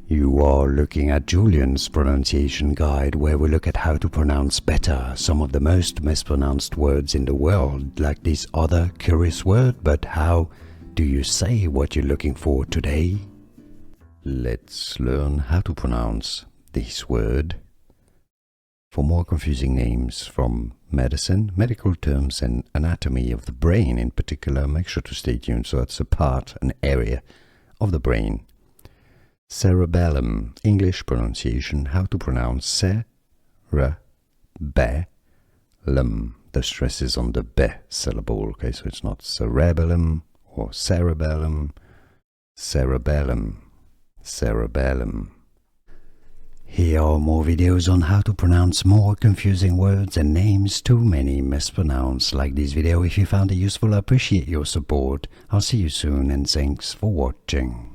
You are looking at Julian's pronunciation guide, where we look at how to pronounce better some of the most mispronounced words in the world, like this other curious word. But how do you say what you're looking for today? Let's learn how to pronounce this word. For more confusing names from medicine, medical terms and anatomy of the brain in particular, make sure to stay tuned. So it's an area of the brain. Cerebellum, English pronunciation, how to pronounce ce-re-be-lum. The stress is on the be syllable, okay, so it's not cerebellum or cerebellum, cerebellum, cerebellum. Here are more videos on how to pronounce more confusing words and names too many mispronounced. Like this video if you found it useful. I appreciate your support. I'll see you soon and thanks for watching.